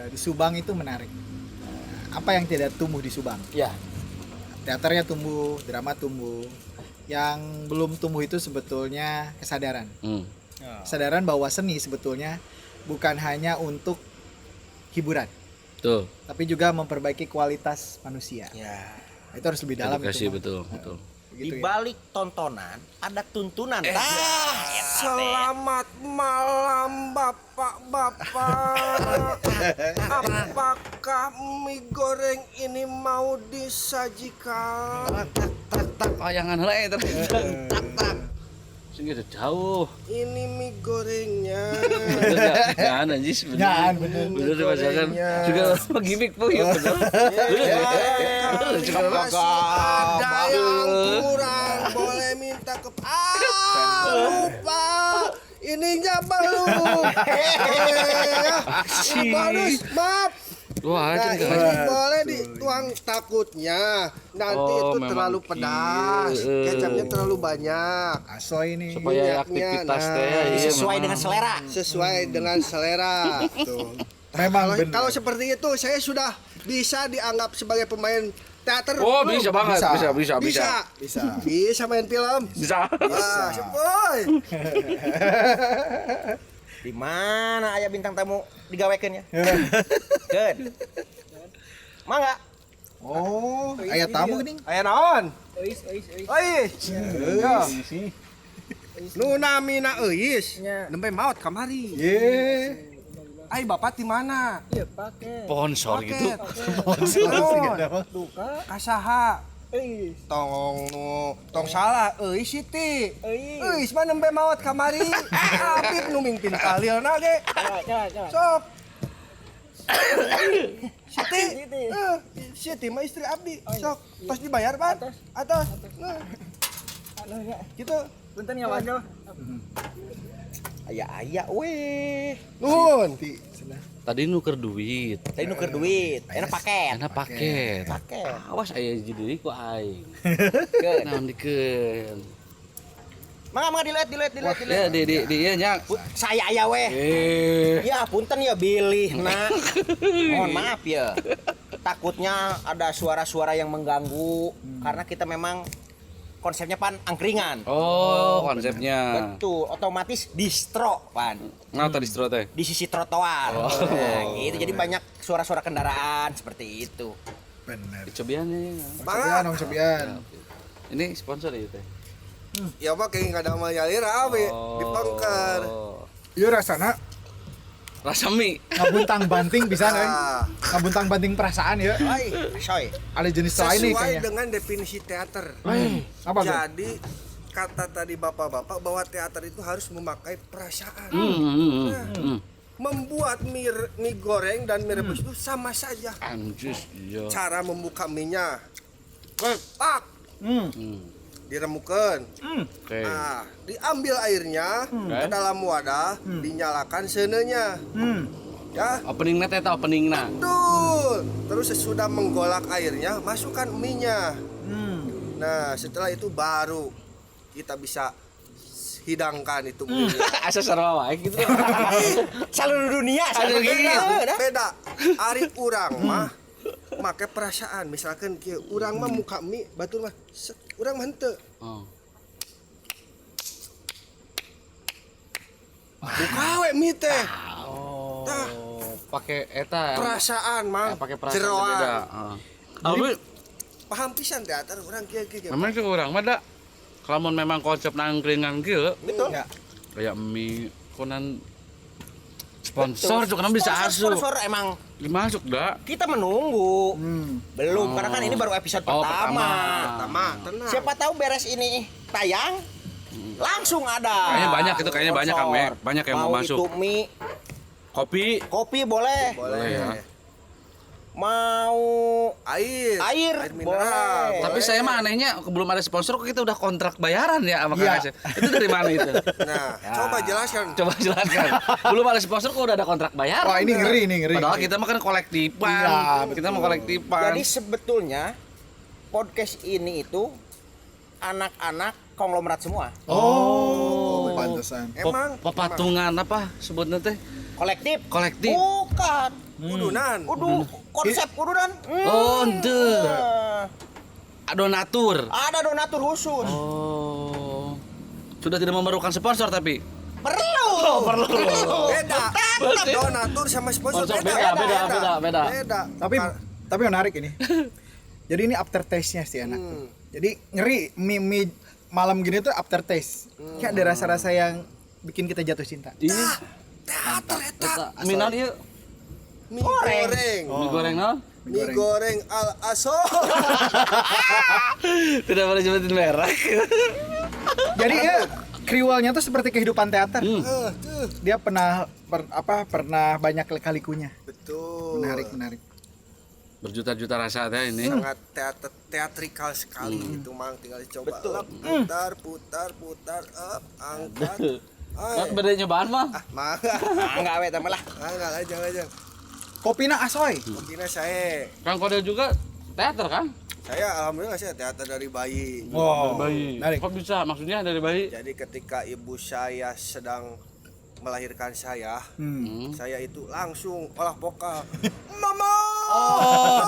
di Subang itu menarik. Apa yang tidak tumbuh di Subang? Ya. Teaternya tumbuh, drama tumbuh. Yang belum tumbuh itu sebetulnya kesadaran. Kesadaran bahwa seni sebetulnya bukan hanya untuk hiburan, Tuh. tapi juga memperbaiki kualitas manusia. Ya. Itu harus lebih dalam Edukasi itu. betul. Di Gitu ya. balik tontonan ada tuntunan. Selamat malam bapak-bapak. Apakah mie goreng ini mau disajikan? Layangan heula eta. Sing jauh. Ini mie gorengnya. Jangan anjis Jangan, bener. bener. Bener dimasakan. Juga gimmick po ya bener. Ada yang kurang boleh minta ke lupa. Ininya belum. Ini bonus, maaf. Wah, Nah, anjing. ini boleh dituang, takutnya nanti Oh, itu memang terlalu pedas, kecapnya terlalu banyak. Asoy ini. Supaya minyaknya, aktivitas nah, teh iya, Sesuai memang. dengan selera. Sesuai dengan selera. Memang Kalau benar. kalau seperti itu saya sudah bisa dianggap sebagai pemain teater. Oh, bisa banget. Bisa. Bisa. Bisa main film. Bisa. Wah, boy. Di mana aya bintang tamu digawekeun ya? Keun. Mangga. Oh, aya tamu geuning. Aya naon? Euis. Nu namina euis. Nembe maot kamari. Ye. Ai bapak di mana? Sponsor gitu. Kasaha? Tong salah euis Siti. Euis mah nembe maot kamari. Abib nu mingpin kalilna ge. Sok. Siti. Siti mah istri abdi. Sok, tos dibayar, Pan. Atos. Gitu. Punten ya Wajal. Aya weh. Nuhun. Tadi nuker duit. Tadi nuker duit, enak paket. Enak paket. Paket. Awas aya jadi ku aing. Keun. Naon dikeun. Mangga dilihat. Ya di ieu nya. Saya aya weh. Ya punten ya bilih nak. Mohon maaf ya. Takutnya ada suara-suara yang mengganggu karena kita memang konsepnya pan angkringan. Oh, konsepnya. Betul, otomatis distro pan Nah, tadi distro teh. di sisi trotoar. Nah, gitu. Jadi banyak suara-suara kendaraan seperti itu. Benar. Cobiannya. Om Cobian. Ini sponsor ya teh. Ya mah kayak enggak ada mayalira abi dipangker. Ieu rasana Rasa mie. ngabuntang banting bisa euy. Ah, Ngabuntang banting perasaan ya. Hai, soy. Ada jenis lain nih sesuai kayaknya. dengan definisi teater. Apa tuh? Jadi kata tadi bapak-bapak bahwa teater itu harus memakai perasaan. Membuat mie goreng dan mie rebus itu sama saja. Anjus, iya. Cara membuka mie-nya. Tak. Diremukan. Oke. Nah, diambil airnya ke dalam wadah, dinyalakan senenya. Ya. Openingnya teh openingna. Betul. Terus sesudah menggolak airnya, masukkan mie-nya. Nah, setelah itu baru kita bisa hidangkan itu mie. Asa sarua wae gitu. Seluruh dunia Beda. Ari urang mah make perasaan. Misalkan kieu urang mah muka mie batur mah urang mah henteu. Oh. Buka we mie teh. Tah, Pakai eta perasaan mah. pakai perasaan jeroan. beda. Tapi Paham pisan teater urang kieu. memang sih kurang mah da. Kalau memang konsep nangkringan kieu, betul Ya. kayak mie konan sponsor juga kan bisa asup. sponsor emang Dimasuk dah. kita menunggu belum karena kan ini baru episode pertama. Pertama, tenang. Siapa tahu beres ini tayang langsung ada Kayaknya banyak itu, kayaknya banyak, Kang Mek. Banyak yang mau masuk. itu mie Kopi boleh boleh ya. mau Air boleh. Tapi saya mah anehnya belum ada sponsor kok kita udah kontrak bayaran ya sama Kang Iya. Asep. Itu dari mana itu? Nah, coba jelaskan. Coba jelaskan. Belum ada sponsor kok udah ada kontrak bayaran. Wah, ini ngeri. Padahal kita mah kan kolektifan. Iya, Kita mau kolektifan. Jadi sebetulnya podcast ini itu anak-anak konglomerat semua. Oh, pantesan. Emang Pepatungan apa sebutnya teh? Kolektif. Bukan. kudunan. Kudu konsep kudunan. Oh, ente. Donatur. Ada donatur khusus. Oh. Sudah tidak memerlukan sponsor tapi. Perlu. Beda. Berarti- Donatur sama sponsor Sponsor beda. beda. Beda. Tapi menarik ini. Jadi ini aftertaste-nya sih enak tuh. Jadi ngeri mie malam gini tuh aftertaste. Kayak ada rasa-rasa yang bikin kita jatuh cinta. Ini Teater eta. minal ieu. Mie goreng. Mie goreng naon? Mie goreng al aso. Tidak boleh sebutin merek. Jadi ya kriwalnya tuh seperti kehidupan teater. Tuh. Dia pernah banyak kali-kunya. Betul. Menarik. Berjuta-juta rasa teh ini. Sangat teatrikal sekali itu Mang, tinggal dicoba. Betul. Putar, up, angkat. Kan beda nyobaan mah. Mang. Enggak we tambah lah. Enggak aja. Kopina asoy. Mungkin saya. Kang Kodel juga teater kan? Saya alhamdulillah saya teater dari bayi. Wow. Bayi. Menarik. Kok bisa? Maksudnya dari bayi? Jadi ketika ibu saya sedang melahirkan saya, saya itu langsung olah vokal. Mama. Oh,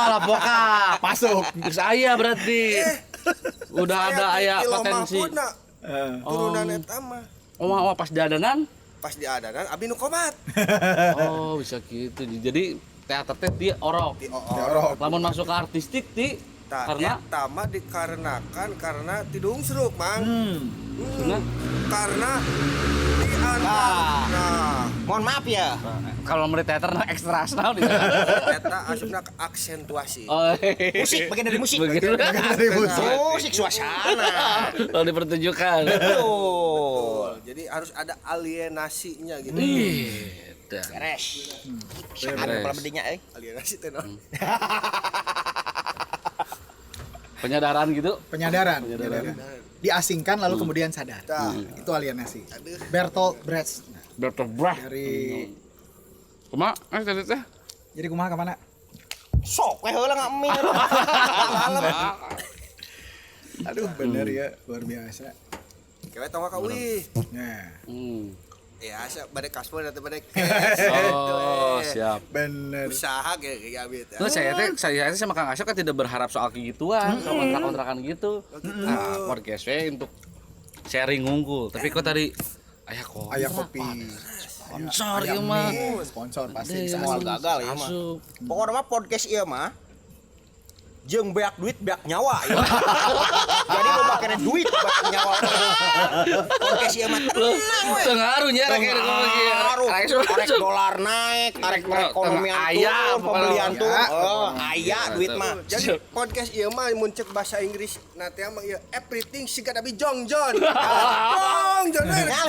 lah boka. Masuk. Saya berarti. Udah ada aya potensi. Turunan eta mah. Oh, pas dadanan. Pas di adanan abi nu komat. Oh, bisa gitu. Jadi teater teh dia orok. Jorok. Lamun masuk ke artistik ti karena eta mah dikarenakan karena tidung seruk, Mang. Karena Karena diantar. Nah, Mohon maaf ya. kalau menurut teater nah ekstra naon dia. eta asupna aksentuasi. Oh, Musik, bagian dari musik. Begitu. Musik suasana. Kalau dipertunjukkan. Betul. Jadi harus ada alienasinya gitu. Beres. Beres. Ada kepala bedinya Alienasi teh naon? Penyadaran gitu. Penyadaran. Diasingkan lalu kemudian sadar. Tah. Itu alienasi. Bertolt Brecht Bertebrah. dari Kumaha? Tadi teh. jadi kumaha ke mana? Sok we heula ngamil. Aduh, bener ya, luar biasa. Kewe tong ka wih. Nah, Ya, asa bade kaspor atau bade Oh, siap. bener. usaha kayak abi teh. Terus saya sama Kang Asep kan tidak berharap soal kegituan, soal kontrak-kontrakan gitu. Nah, podcast untuk sharing unggul. Tapi kok tadi Ayah kopi. sponsor Ayam ieu mah. mie, sponsor pasti bisa Semua gagal ya mah. Asup. Pokoknya mah podcast ieu mah jeung beak duit beak nyawa ya. Jadi lo pakai duit beak nyawa. Podcast ieu mah tenang we. Pengaruhnya Arek dolar naik, arek perekonomian turun, pembelian turun. Aya duit mah. Jadi podcast ieu mah mun ceuk bahasa Inggris na teh mah ieu everything she gotta be Jong John. Jong John. Nggak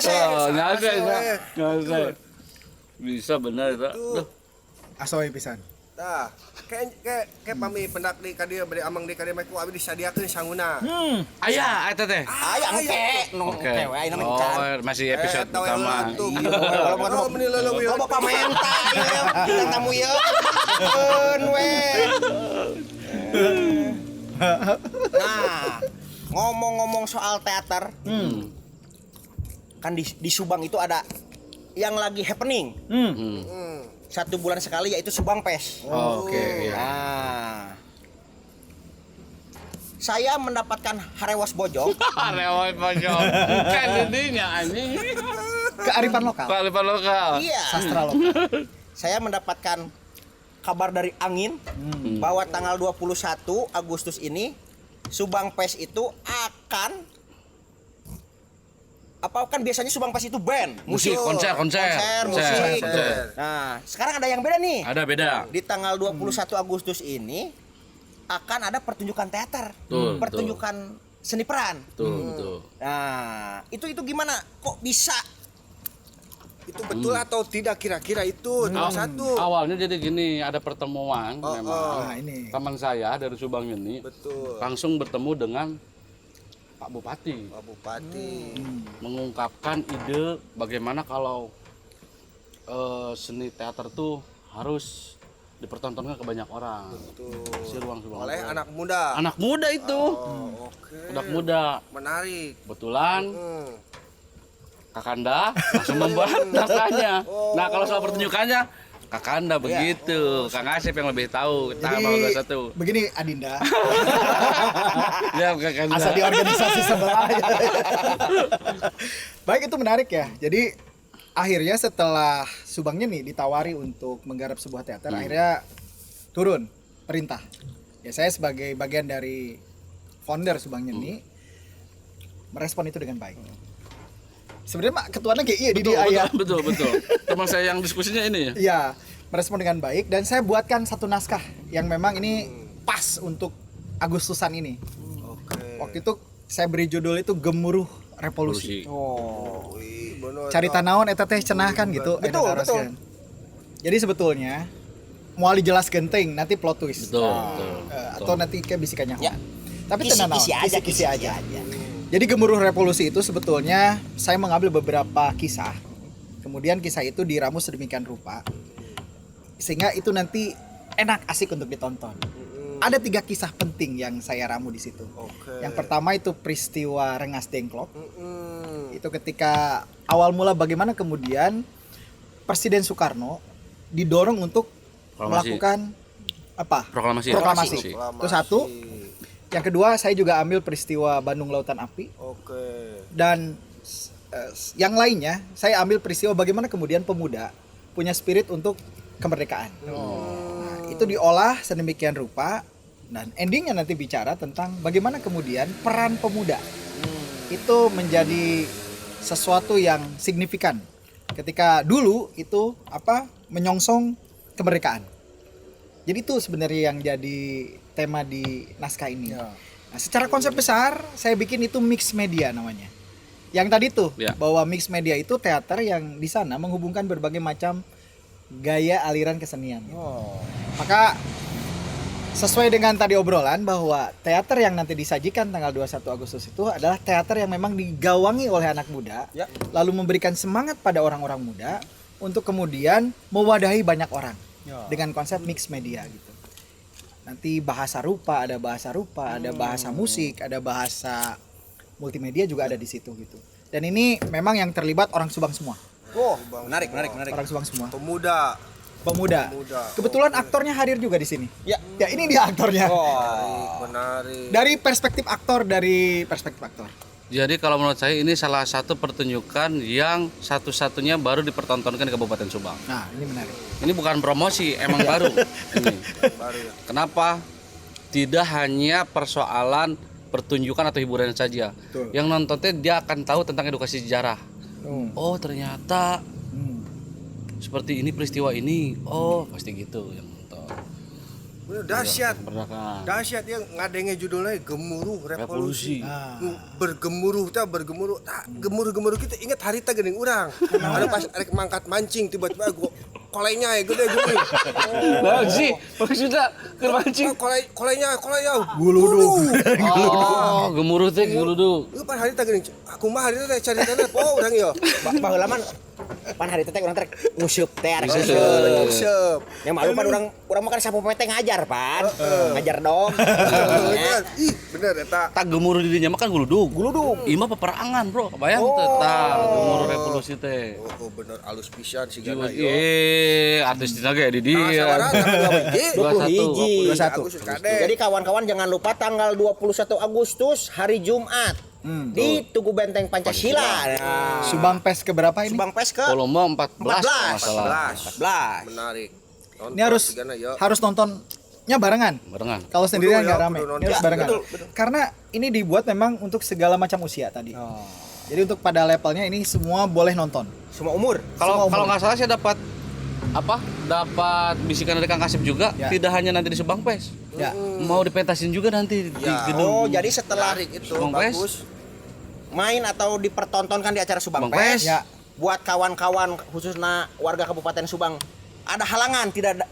bisa benar itu. Asoy pisan. Tah, kayak pami pendak di kadieu bari amang di kadieu mah ku abi disadiakeun sanguna. Aya eta teh. Aya engke, nu Oke. engke we ayeuna mah can. Oh, masih episode pertama. Loba pamenta ieu, kita tamu ieu. Keun we. Nah, ngomong-ngomong soal teater, kan di Subang itu ada yang lagi happening. 1 bulan sekali yaitu Subang Fest. Oke, iya. Nah, saya mendapatkan Harewas Bojong. Lewat pojok. Kan jadinya anjing. Kearifan lokal, Kearifan lokal. Iya. sastra lokal. Saya mendapatkan kabar dari angin bahwa tanggal 21 Agustus ini Subang Fest itu akan apa kan biasanya Subang Fest itu band, Musik, konser. musik. Nah, sekarang ada yang beda nih. Ada beda. Di tanggal 21 Agustus ini akan ada pertunjukan teater. Pertunjukan seni peran. Betul. Nah, itu gimana? Kok bisa? Itu betul atau tidak kira-kira itu nomor satu. Awalnya jadi gini, ada pertemuan memang. Nah, ini. Teman saya dari Subang ini Betul. langsung bertemu dengan Pak Bupati, Pak Bupati. mengungkapkan ide bagaimana kalau seni teater tuh harus dipertontonkan ke banyak orang. Betul. Si ruang Subang. Oleh anak muda. Anak muda itu. Oke. Anak muda. Menarik. Kebetulan Kakanda langsung membuat naskahnya. Nah, kalau soal pertunjukannya Kakanda begitu. Kang Asep yang lebih tahu. Tanggal 21. Begini Adinda, Ya, Kakanda. asal di organisasi sebelah. Baik, itu menarik ya. Jadi akhirnya setelah Subangnya nih ditawari untuk menggarap sebuah teater, akhirnya turun perintah. Ya, saya sebagai bagian dari founder Subangnya nih merespon itu dengan baik. Sebenarnya Mak ketuanya kayak iya di dia. Betul. Teman saya yang diskusinya ini ya. Iya, merespon dengan baik dan saya buatkan satu naskah yang memang ini pas untuk Agustusan ini. Oke. Waktu itu saya beri judul itu Gemuruh Revolusi. Oh. Wih, bener. Cari tanaon eta teh cenah kan gitu. Betul. Jadi sebetulnya mau dijelas genting nanti plot twist. Betul. Atau nanti kayak bisikannya. Ya. Tapi tenang Kisi aja. Jadi Gemuruh Revolusi itu sebetulnya saya mengambil beberapa kisah. Kemudian kisah itu diramu sedemikian rupa sehingga itu nanti enak, asik untuk ditonton. Ada 3 kisah penting yang saya ramu di situ. Oke. Yang pertama itu peristiwa Rengas Dengklok. Itu ketika awal mula bagaimana kemudian Presiden Soekarno didorong untuk melakukan apa? Proklamasi. Itu satu. Yang kedua, saya juga ambil peristiwa Bandung Lautan Api. Oke. Dan yang lainnya, saya ambil peristiwa bagaimana kemudian pemuda punya spirit untuk kemerdekaan. Nah, itu diolah sedemikian rupa dan endingnya nanti bicara tentang bagaimana kemudian peran pemuda itu menjadi sesuatu yang signifikan ketika dulu itu menyongsong kemerdekaan. Jadi itu sebenarnya yang jadi tema di naskah ini. Nah, secara konsep besar saya bikin itu mix media namanya. Yang tadi tuh bahwa mix media itu teater yang di sana menghubungkan berbagai macam gaya aliran kesenian. Maka sesuai dengan tadi obrolan bahwa teater yang nanti disajikan tanggal 21 Agustus itu adalah teater yang memang digawangi oleh anak muda, lalu memberikan semangat pada orang-orang muda untuk kemudian mewadahi banyak orang dengan konsep mix media gitu. Nanti bahasa rupa, ada bahasa musik, ada bahasa multimedia juga ada di situ gitu. Dan ini memang yang terlibat orang Subang semua. Menarik. Orang Subang semua. Pemuda. Kebetulan aktornya hadir juga di sini. Ya ini dia aktornya. Menarik. Dari perspektif aktor. Jadi kalau menurut saya ini salah satu pertunjukan yang satu-satunya baru dipertontonkan di Kabupaten Subang. Nah, ini menarik. Ini bukan promosi, emang baru. Ini. Baru ya. Kenapa? tidak hanya persoalan pertunjukan atau hiburan saja. Betul. Yang nontonnya dia akan tahu tentang edukasi sejarah. Oh ternyata seperti ini peristiwa ini. Oh pasti gitu yang nonton. Bener dahsyat. Pernah kan? Dahsyat yang ngadenge judulnya Gemuruh Revolusi. Revolusi. Bergemuruh gemuruh kita ingat harita geuning urang. Ada pas arek mangkat mancing tiba-tiba kolenya gede gini. Nah sih maksudnya kermancing. Kolenya Guludug. Oh gemuruh teh guludug. Itu pan harita geuning. Aku mah harita teh caritana urang ieu. Baheula man pan hari teh urang teh nguseup teh arek Seup. yang malu pan urang makan sapu teh ngajar pan. Ngajar dong. Ih, bener eta. Tak gemuruh dirinya mah kan guludug. Ieu mah peperangan, Bro. Bayang teh tah gemuruh revolusi teh. Oh, bener alus pisan si Gana Artis dina ge di dia. 21. 21. Agustus kade. Jadi kawan-kawan jangan lupa tanggal 21 Agustus hari Jumat di Tugu Benteng Pancasila. Nah, Subang PES keberapa ini? Subang Pes ke Volume 14 kalau 14. nggak salah. 14. Menarik. Ini harus nontonnya barengan. Barengan. Kalau sendirian Kudu nggak ya, rame. kudu nonton. Ini harus Ya, barengan. betul. Karena ini dibuat memang untuk segala macam usia tadi. Jadi untuk pada levelnya ini semua boleh nonton. Semua umur. Kalau Semua umur. nggak salah saya dapat bisikan dari Kang Kasep juga, Ya. tidak hanya nanti di Subang PES. Ya. Mau dipentasin juga nanti di gedung. Oh, jadi setelah Menarik itu Subang PES. bagus. main atau dipertontonkan di acara Subang Subang Pes, Pes. Ya. buat kawan-kawan khususnya warga Kabupaten Subang ada halangan tidak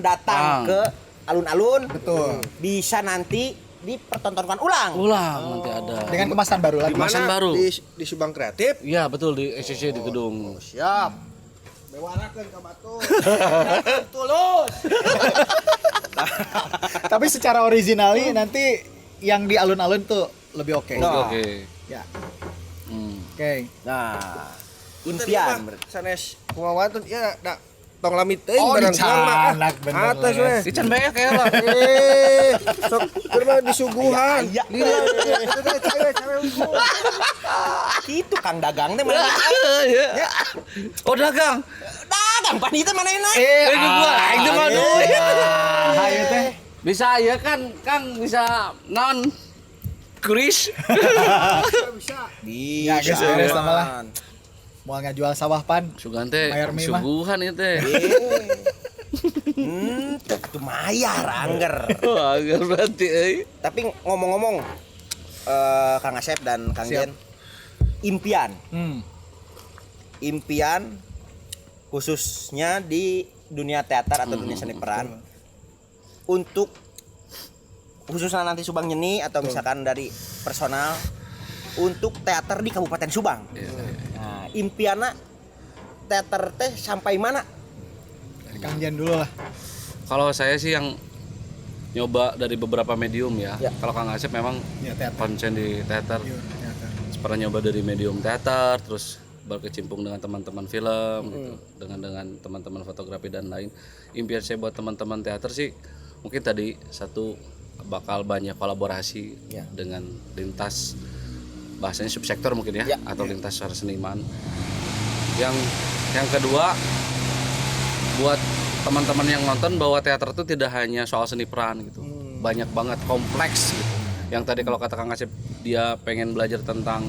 datang ke alun-alun, Betul. bisa nanti dipertontonkan ulang. Nanti ada. Dengan kemasan baru lagi. Kemasan Mana? baru. Di Subang Kreatif. Iya betul di SCC di gedung. Siap. Bewarakeun ka Batu. Tulus. Tapi secara originali nanti yang di alun-alun tuh lebih oke. No. Oke. Ya. Hmm. Oke. Nah, impian. Sanes kumaha tuh ya da tong lamit teuing Oh, barang dicanak bener. atas we. Di can beak ya lah. Sok keur mah disuguhan. Aya. Lila itu teh cewek wibu. Itu Kang Dagang teh mana? Ya. Oh dagang. Dagang pan itu mana enak? Itu gua itu mah duit. Ayo teh. Bisa ya kan Kang bisa non Chris. Ya, guys, beres sama lah. Mau nggak jual sawah pan? Sugan teh Bayar mie mah. suguhan itu teh. Itu mayar angger. Wah, agar berarti Tapi ngomong-ngomong Kang Asep dan Kang Siap. Jen, impian khususnya di dunia teater atau dunia seni peran untuk khususnya nanti Subang Nyeni atau misalkan dari personal untuk teater di Kabupaten Subang. Nah, impianna teater teh sampai mana? Dari Kang Jan dulu lah. Kalau saya sih yang nyoba dari beberapa medium ya. Ya. Kalau Kang Asep memang Ya, teater. konsen di teater. Iya, teater. Pernah nyoba dari medium teater, terus berkecimpung dengan teman-teman film, gitu, dengan teman-teman fotografi dan lain. Impian saya buat teman-teman teater sih mungkin tadi satu bakal banyak kolaborasi dengan lintas bahasanya subsektor mungkin ya, atau lintas secara seniman. Yang kedua buat teman-teman yang nonton bahwa teater itu tidak hanya soal seni peran gitu, banyak banget kompleks gitu. Yang tadi kalau kata Kang Asep dia pengen belajar tentang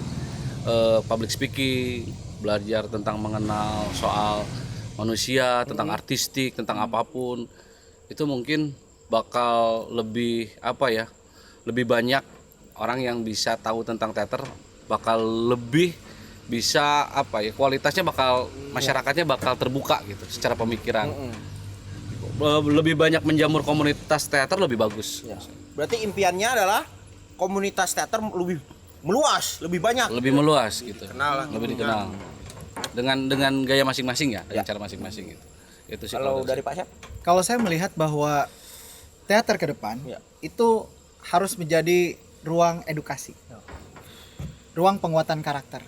public speaking, belajar tentang mengenal soal manusia, tentang artistik, tentang apapun, itu mungkin bakal lebih lebih banyak orang yang bisa tahu tentang teater, bakal lebih bisa kualitasnya bakal masyarakatnya bakal terbuka gitu secara pemikiran. Lebih banyak menjamur komunitas teater lebih bagus. Berarti impiannya adalah komunitas teater lebih meluas, lebih banyak. Lebih meluas gitu. Lebih dikenal. Dengan gaya masing-masing ya, dengan cara masing-masing gitu. Itu sih Kalau dari Pak Syaf? Kalau saya melihat bahwa teater ke depan itu harus menjadi ruang edukasi, ruang penguatan karakter.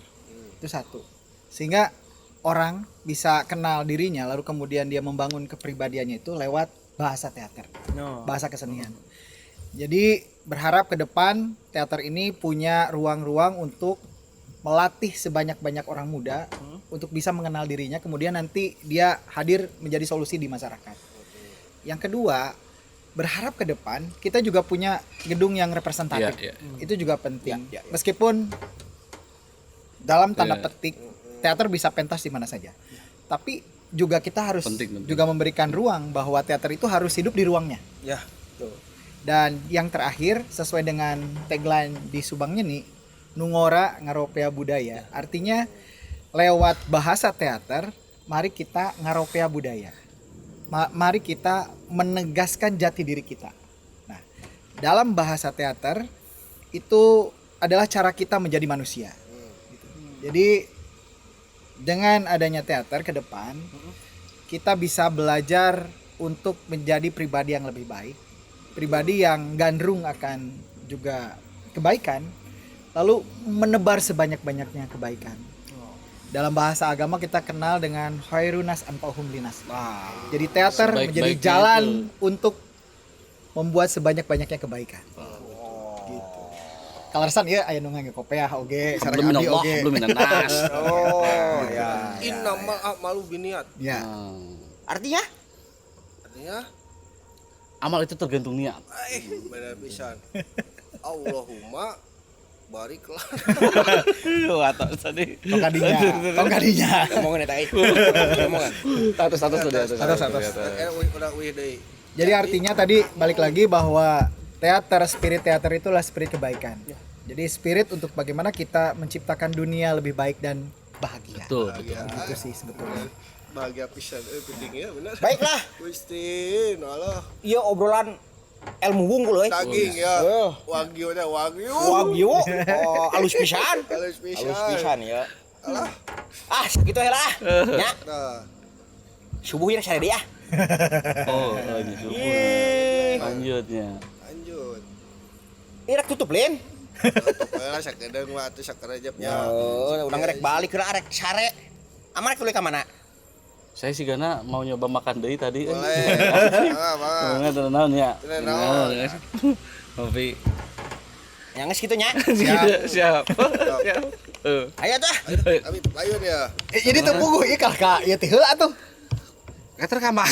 Itu satu. Sehingga orang bisa kenal dirinya, lalu kemudian dia membangun kepribadiannya itu lewat bahasa teater, bahasa kesenian. Jadi berharap ke depan teater ini punya ruang-ruang untuk melatih sebanyak-banyak orang muda untuk bisa mengenal dirinya, kemudian nanti dia hadir menjadi solusi di masyarakat. Yang kedua, berharap ke depan kita juga punya gedung yang representatif. Itu juga penting. Meskipun dalam tanda petik teater bisa pentas di mana saja. Tapi juga kita harus Penting. juga memberikan ruang bahwa teater itu harus hidup di ruangnya. Ya. Dan yang terakhir sesuai dengan tagline di Subangnya nih, Nungora Ngaropea Budaya. Artinya lewat bahasa teater, mari kita ngaropea budaya. Mari kita menegaskan jati diri kita. Nah, dalam bahasa teater itu adalah cara kita menjadi manusia. Gitu. Jadi dengan adanya teater ke depan, kita bisa belajar untuk menjadi pribadi yang lebih baik, pribadi yang gandrung akan juga kebaikan, lalu menebar sebanyak-banyaknya kebaikan. Dalam bahasa agama kita kenal dengan khairunas anfa'uhum linas. Jadi teater menjadi jalan untuk membuat sebanyak-banyaknya kebaikan. Gitu. Kalasan ya aya nu ngangge oge, sareng abdi oge. Belum nas. Oh, ya. Inna malu biniat. Ya. Artinya? Artinya, Amal itu tergantung niat. benar pisan. Allahumma bariklah. Atau tadi. Tong kadinya. Ngomongin eta euy. Ngomongan. Status tadi. Udah wih deui. Jadi artinya tadi balik lagi bahwa spirit teater itulah spirit kebaikan. Jadi spirit untuk bagaimana kita menciptakan dunia lebih baik dan bahagia. Betul. Itu sih sebetulnya. Bahagia pisan penting ya benar. Baiklah. Gusti, Allah. Ieu obrolan ilmu wunggul euy. Daging ya. Wagyu teh wagyu. Wagyu. Oh, alus pisan. Halus pisan. Alus pisan ya. Alah. Sakitu heula. Nya. Nah, Subuh ya sare deui ah. Oh, lagi subuh. Lanjutnya. lanjut. Ini rek tutup lin. Pokoknya sakedeung mah atuh sakerejepnya. Udah ngerek balik heula rek sare. Aman rek tuluy ka mana? Saya sih Gana mau nyoba makan deui tadi. Boleh. Mangga. Enggak tenang ya. Tenang. Tapi Yang geus kitu nya. siap. Ayo tuh. Abi layun ya. Jadi tuh puguh ieu kakak, ieu teh heula atuh. Kater ka mana?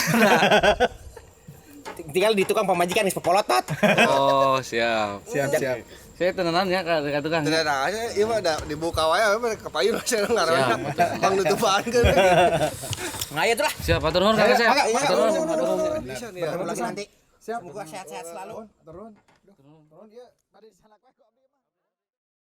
Tinggal di tukang pemajikan geus popolotot. Oh, siap. Siap. Saya tenanan ya ka tukang. Tenang aja, ieu mah da dibuka wae we kepayun saya ngaranna. Bang nutupan ke. Ngayo tuh lah. Siap, atur nuhun Kang Asep. Iya, Atur nuhun. Bisa nih ya. Bertemu lagi nanti. Siap. Semoga sehat-sehat selalu. Turun. Ieu pada di sana